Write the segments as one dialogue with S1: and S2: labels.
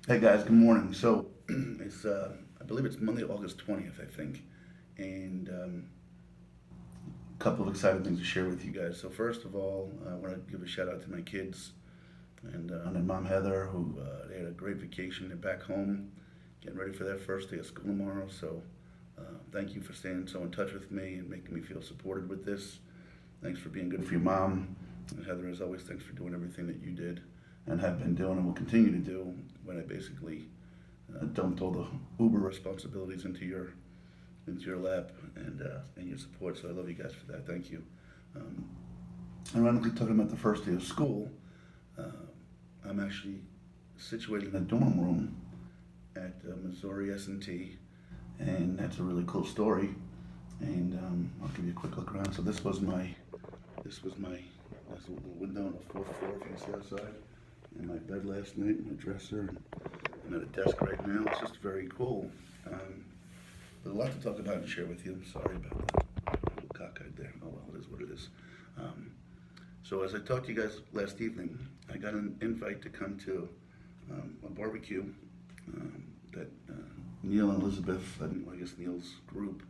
S1: Hey guys, good morning. So I believe it's Monday, August 20th, I think, and a couple of exciting things to share with you guys. So first of all, I want to give a shout out to my kids and my mom Heather, who they had a great vacation. They're back home, getting ready for their first day of school tomorrow. So thank you for staying so in touch with me and making me feel supported with this. Thanks for being good for your mom, and Heather, as always, thanks for doing everything that you did and have been doing and will continue to do when I basically dumped all the Uber responsibilities into your lap and your support. So I love you guys for that. Thank you. Um, Ironically, talking about the first day of school, uh, I'm actually situated in a dorm room at Missouri S&T, and that's a really cool story. And I'll give you a quick look around. So this was my nice little window on the fourth floor, if you can see outside, and my bed last night, my dresser, and I'm at a desk right now. It's just very cool. Um, there's a lot to talk about and share with you. I'm sorry about the little cockeyed there. Oh well, it is what it is. Um, so as I talked to you guys last evening, I got an invite to come to a barbecue that Neil and Elizabeth, I guess Neil's group,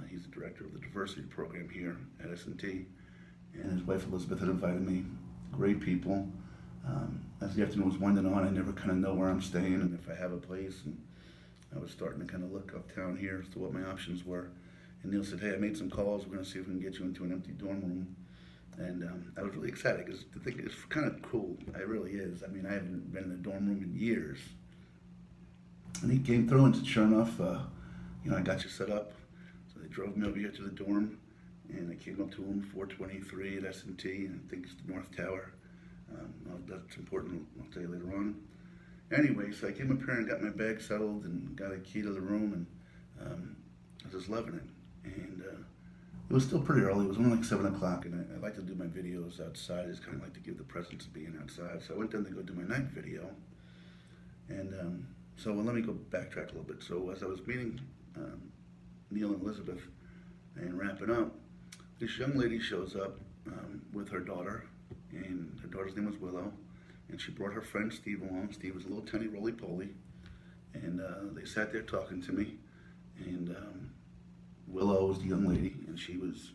S1: he's the director of the diversity program here at S&T, and his wife Elizabeth had invited me. Great people. As the afternoon was winding on, I never kind of know where I'm staying and if I have a place. And I was starting to kind of look uptown here as to what my options were. And Neil said, "Hey, I made some calls. We're going to see if we can get you into an empty dorm room." And I was really excited because the thing is kind of cool. It really is. I mean, I haven't been in a dorm room in years. And he came through and said, "Sure enough, I got you set up." So they drove me over here to the dorm, and I came up to room 423 at S&T, and I think it's the North Tower. That's important. I'll tell you later on. Anyway, so I came up here and got my bag settled and got a key to the room, and I was just loving it. And it was still pretty early. It was only like 7 o'clock, and I like to do my videos outside. I just kind of like to give the presence of being outside. So I went down to go do my night video, and let me go backtrack a little bit. So as I was meeting Neil and Elizabeth and wrapping up, this young lady shows up with her daughter, and her daughter's name was Willow, and she brought her friend Steve along. Steve was a little tiny roly poly, and they sat there talking to me. And Willow was the young lady, and she was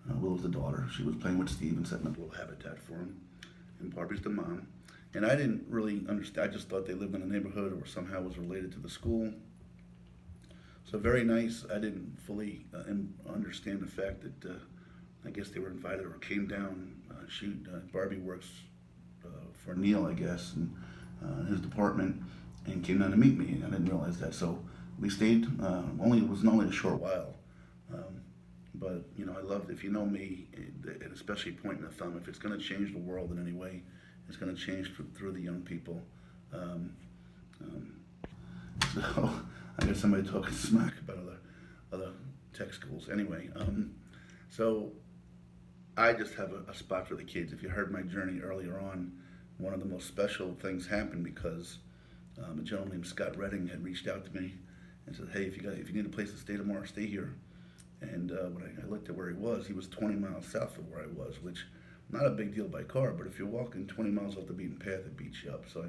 S1: Willow's the daughter. She was playing with Steve and setting up a little habitat for him. And Barbie's the mom. And I didn't really understand. I just thought they lived in a neighborhood or somehow was related to the school. So very nice. I didn't fully understand the fact that I guess they were invited or came down. Barbie works for Neil, I guess, and in his department, and came down to meet me. And I didn't realize that. So we stayed. It was only a short while. Um, but I loved. If you know me, and especially pointing a thumb, if it's going to change the world in any way, it's going to change through the young people. Um, um, so I got somebody talking smack about other tech schools. Anyway, so I just have a spot for the kids. If you heard my journey earlier on, one of the most special things happened because a gentleman named Scott Redding had reached out to me and said, "Hey, if you need a place to stay tomorrow, stay here." And when I looked at where he was 20 miles south of where I was, which not a big deal by car, but if you're walking 20 miles off the beaten path, it beats you up. So I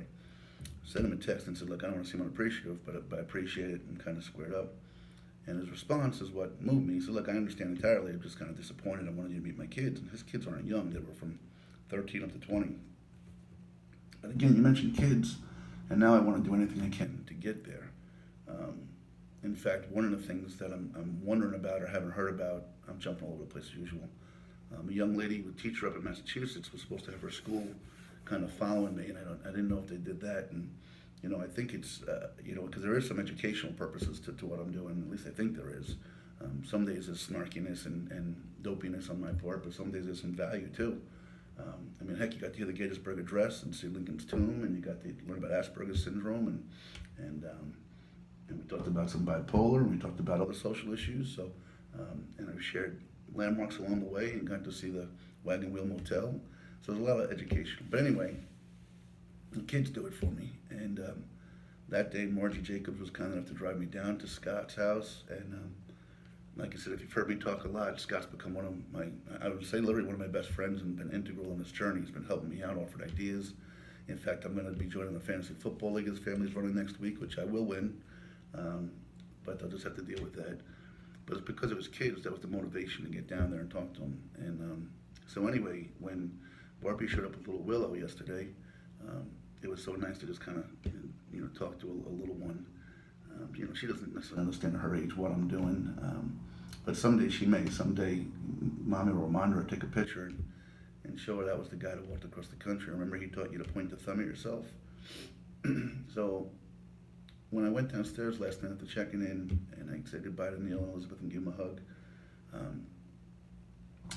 S1: sent him a text and said, "Look, I don't want to seem unappreciative, but I appreciate it," and kind of squared up. And his response is what moved me. He said, "Look, I understand entirely. I'm just kind of disappointed. I wanted you to meet my kids." And his kids aren't young. They were from 13 up to 20. But again, you mentioned kids, and now I want to do anything I can to get there. Um, in fact, one of the things that I'm wondering about or haven't heard about, I'm jumping all over the place as usual. A young lady, a teacher up in Massachusetts, was supposed to have her school kind of following me, and I didn't know if they did that. And I think it's because there is some educational purposes to what I'm doing. At least I think there is. Some days there's snarkiness and dopiness on my part, but some days there's some value too. I mean, heck, you got to hear the Gettysburg Address and see Lincoln's Tomb, and you got to learn about Asperger's syndrome, and we talked about some bipolar, and we talked about other social issues. So, and I've shared landmarks along the way, and got to see the Wagon Wheel Motel. So there's a lot of education. But anyway, the kids do it for me, and that day, Margie Jacobs was kind enough to drive me down to Scott's house, and like I said, if you've heard me talk a lot, Scott's become I would say literally one of my best friends and been integral in this journey. He's been helping me out, offered ideas. In fact, I'm going to be joining the fantasy football league his family's running next week, which I will win. Um, but I'll just have to deal with that. But it's because of his kids that was the motivation to get down there and talk to him. And so anyway, when Barbie showed up with little Willow yesterday, it was so nice to just kind of talk to a little one. She doesn't necessarily understand at her age what I'm doing, but someday she may. Someday, mommy will remind her to take a picture and show her that was the guy that walked across the country. Remember, he taught you to point the thumb at yourself. So when I went downstairs last night after checking in, and I said goodbye to Neil and Elizabeth and gave him a hug,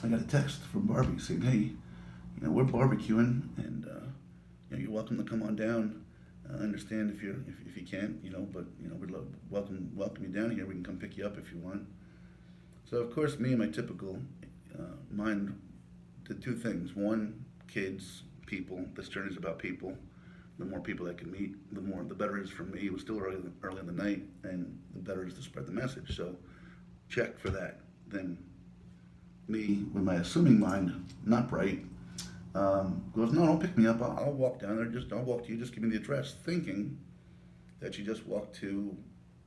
S1: I got a text from Barbie saying, "Hey, we're barbecuing, and you're welcome to come on down. I understand if you can't, but we'd love welcome you down here. We can come pick you up if you want." So of course, me and my typical mind did two things. One, kids, people. This journey's about people. The more people I can meet, the better it is for me. It was still early in the night, and the better it is to spread the message. So check for that. Then me, with my assuming mind, not bright, goes, "No, don't pick me up. I'll walk down there. I'll walk to you. Just give me the address," thinking that she just walked to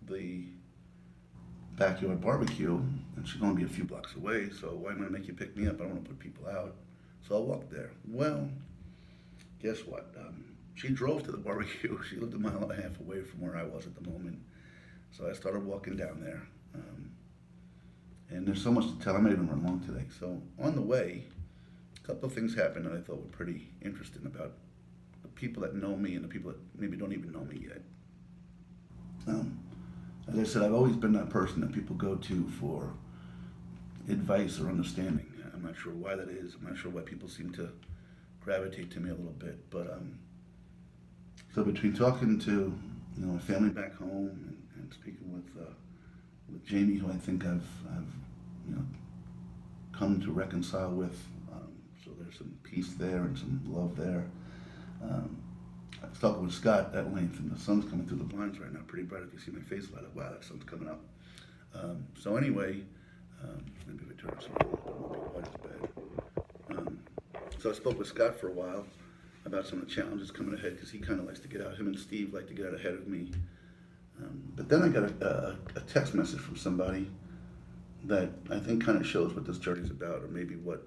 S1: the backyard barbecue, and she's going to be a few blocks away. So why am I going to make you pick me up? I don't want to put people out. So I'll walk there. Well, guess what? She drove to the barbecue. She lived a mile and a half away from where I was at the moment. So I started walking down there. And there's so much to tell. I may even run long today. So on the way, a couple of things happened that I thought were pretty interesting about the people that know me and the people that maybe don't even know me yet. As I said, I've always been that person that people go to for advice or understanding. I'm not sure why that is. I'm not sure why people seem to gravitate to me a little bit. But so between talking to my family back home and speaking with Jamie, who I think I've come to reconcile with, so there's some peace there and some love there. I was talking with Scott at length, and the sun's coming through the blinds right now, pretty bright. If you see my face light up, wow, that sun's coming up. So anyway, maybe if I turn this on a little bit, it won't be quite as bad. So I spoke with Scott for a while about some of the challenges coming ahead, because he kind of likes to get out. Him and Steve like to get out ahead of me. But then I got a text message from somebody that I think kind of shows what this journey's about, or maybe what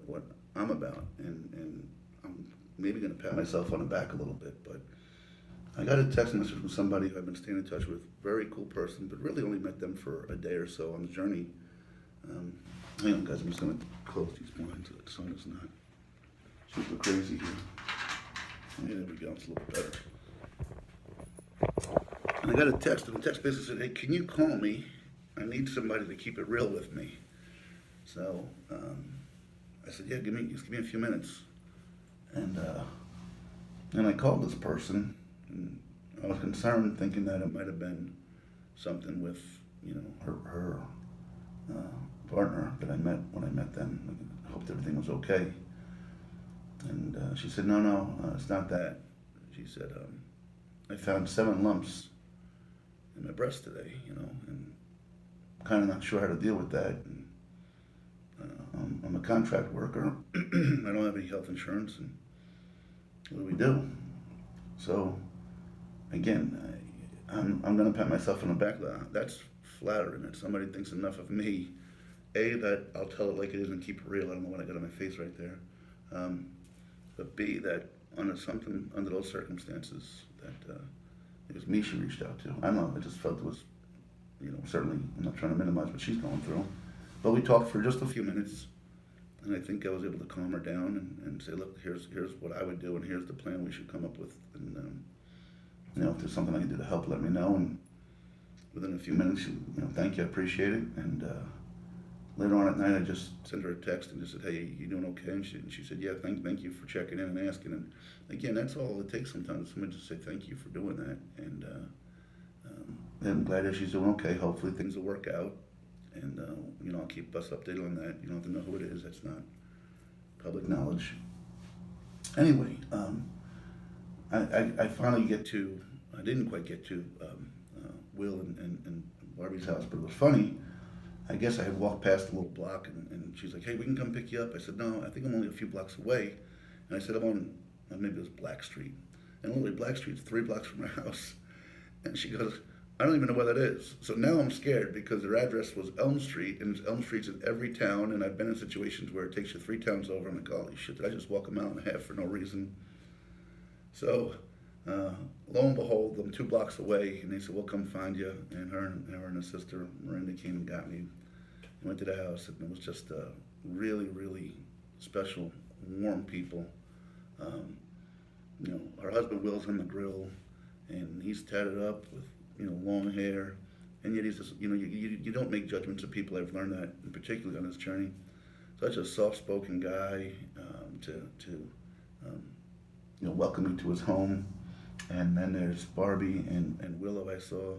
S1: I'm about. And I'm maybe going to pat myself on the back a little bit, but I got a text message from somebody who I've been staying in touch with. Very cool person, but really only met them for a day or so on the journey. Hang on, guys. I'm just going to close these blinds so that the sun is not super crazy here. Yeah, there we go. It's a little better. And I got a text, and the text basically said, "Hey, can you call me? I need somebody to keep it real with me." So I said, "Yeah, just give me a few minutes." And I called this person, and I was concerned, thinking that it might have been something with her partner that I met when I met them. I hoped everything was okay. And she said, no, it's not that. She said, "I found 7 lumps in my breast today, and kind of not sure how to deal with that. And I'm a contract worker. I don't have any health insurance, and what do we do?" So again, I'm going to pat myself on the back. That's flattering that somebody thinks enough of me. A, that I'll tell it like it is and keep it real. I don't know what I got on my face right there. But B, that under those circumstances, that it was me she reached out to. I don't know. I just felt it was, certainly, I'm not trying to minimize what she's going through. But we talked for just a few minutes, and I think I was able to calm her down and say, "Look, here's what I would do, and here's the plan we should come up with. And if there's something I can do to help, let me know." And within a few minutes, she, "Thank you, I appreciate it." And later on at night, I just sent her a text and just said, "Hey, you doing okay?" And she said, "Yeah, thank you for checking in and asking." And again, that's all it takes sometimes. Someone just say thank you for doing that. And I'm glad that she's doing okay. Hopefully things will work out. And I'll keep us updated on that. You don't have to know who it is. That's not public knowledge. Anyway, I finally I didn't quite get to Will and Barbie's house, but it was funny. I guess I had walked past a little block, and she's like, "Hey, we can come pick you up." I said, "No, I think I'm only a few blocks away." And I said, "I'm on maybe it was Black Street." and literally Blackstreet's 3 blocks from my house. And she goes, I don't even know where that is. So now I'm scared because their address was Elm Street, and Elm Street's in every town. And I've been in situations where it takes you 3 towns over. I'm like, holy shit, did I just walk a mile and a half for no reason? So lo and behold, I'm 2 blocks away, and they said, we'll come find you. And her and her sister, Miranda, came and got me. I went to the house, and it was just really, really special, warm people. Her husband Will's on the grill, and he's tatted up with long hair, and yet he's just you don't make judgments of people. I've learned that, in particular on this journey. Such a soft-spoken guy to welcome me to his home, and then there's Barbie and Willow I saw,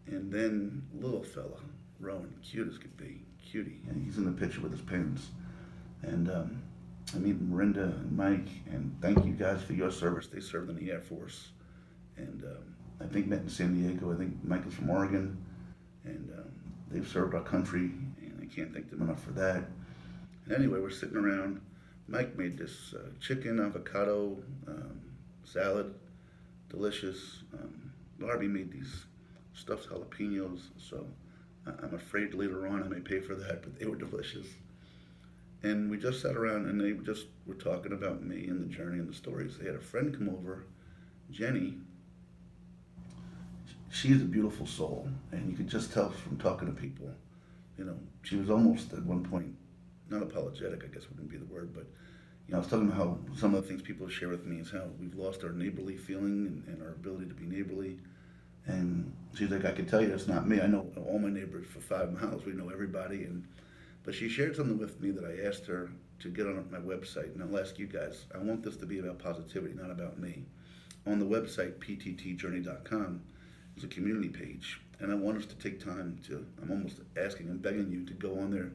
S1: and then little fella Rowan, cute as could be, cutie, and he's in the picture with his parents, and I meet Miranda and Mike, and thank you guys for your service. They served in the Air Force, and I think met in San Diego. I think Mike is from Oregon, and they've served our country, and I can't thank them enough for that. And anyway, we're sitting around. Mike made this chicken avocado salad, delicious. Barbie made these stuffed jalapenos, so I'm afraid later on I may pay for that, but they were delicious. And we just sat around, and they just were talking about me and the journey and the stories. They had a friend come over, Jenny. She is a beautiful soul, and you could just tell from talking to people. She was almost at one point, not apologetic, I guess wouldn't be the word, but I was talking about how some of the things people share with me is how we've lost our neighborly feeling and our ability to be neighborly. And she's like, I can tell you that's not me. I know all my neighbors for 5 miles. We know everybody. But she shared something with me that I asked her to get on my website, and I'll ask you guys. I want this to be about positivity, not about me. On the website, pttjourney.com, is a community page, and I want us to take time to, I'm almost asking and begging you to go on there,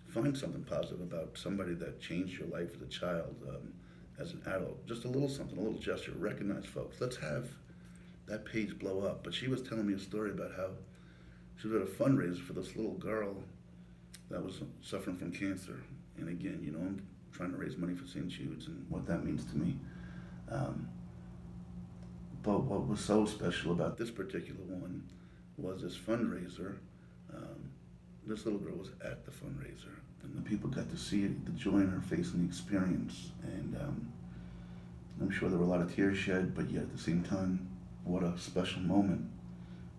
S1: find something positive about somebody that changed your life as a child, as an adult. Just a little something, a little gesture. Recognize folks. Let's have that page blow up. But she was telling me a story about how she was at a fundraiser for this little girl that was suffering from cancer. And again, I'm trying to raise money for St. Jude's and what that means to me. But what was so special about this particular one was this fundraiser. This little girl was at the fundraiser, and the people got to see it, the joy in her face and the experience. And I'm sure there were a lot of tears shed, but yet at the same time, what a special moment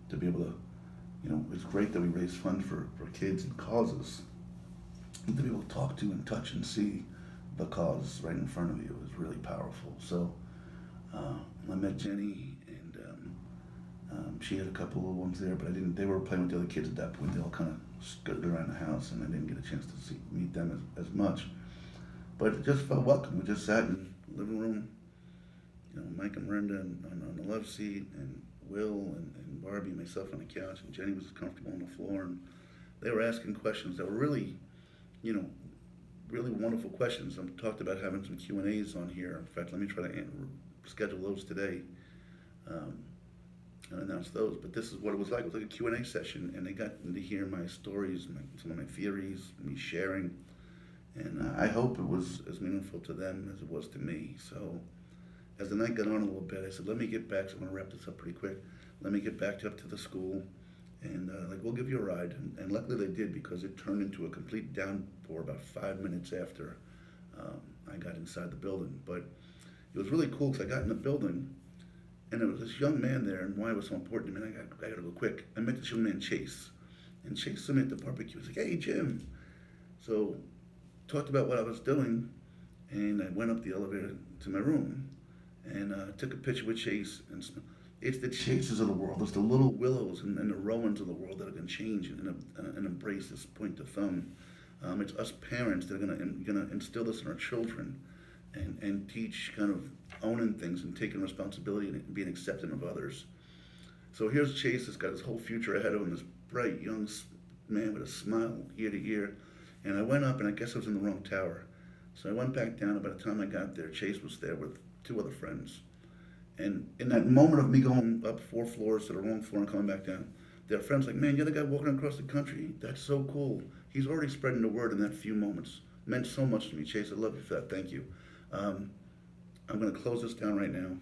S1: to be able to, it's great that we raise funds for kids and causes, and to be able to talk to and touch and see the cause right in front of you is really powerful. So I met Jenny, and she had a couple of ones there, but they were playing with the other kids at that point. They all kind of scuttled around the house, and I didn't get a chance to meet them as much. But it just felt welcome. We just sat in the living room, Mike and Miranda on the love seat, and Will and Barbie and myself on the couch, and Jenny was comfortable on the floor, and they were asking questions that were really, really wonderful questions. I talked about having some Q&As on here. In fact, let me try to schedule those today and announce those. But this is what it was like. It was like a Q&A session, and they got to hear my stories, some of my theories, me sharing, and I hope it was as meaningful to them as it was to me. So as the night got on a little bit, I said, let me get back, so I'm going to wrap this up pretty quick. Let me get back up to the school, and we'll give you a ride. And luckily they did, because it turned into a complete downpour about 5 minutes after I got inside the building. But it was really cool, because I got in the building, and there was this young man there, and why it was so important to me, I got to go quick. I met this young man, Chase, and Chase saw me at the barbecue. He was like, hey, Jim. So talked about what I was doing, and I went up the elevator to my room, and took a picture with Chase. And it's the Chases of the world. It's the little Willows and the Rowans of the world that are going to change and embrace this point to thumb. It's us parents that are going to instill this in our children, and teach kind of owning things and taking responsibility and being accepting of others. So here's Chase that's got his whole future ahead of him, this bright young man with a smile ear to ear. And I went up, and I guess I was in the wrong tower. So I went back down, and by the time I got there, Chase was there with 2 other friends. And in that moment of me going up 4 floors to the wrong floor and coming back down, their friends like, man, you're the guy walking across the country? That's so cool. He's already spreading the word in that few moments. It meant so much to me, Chase. I love you for that. Thank you. I'm going to close this down right now.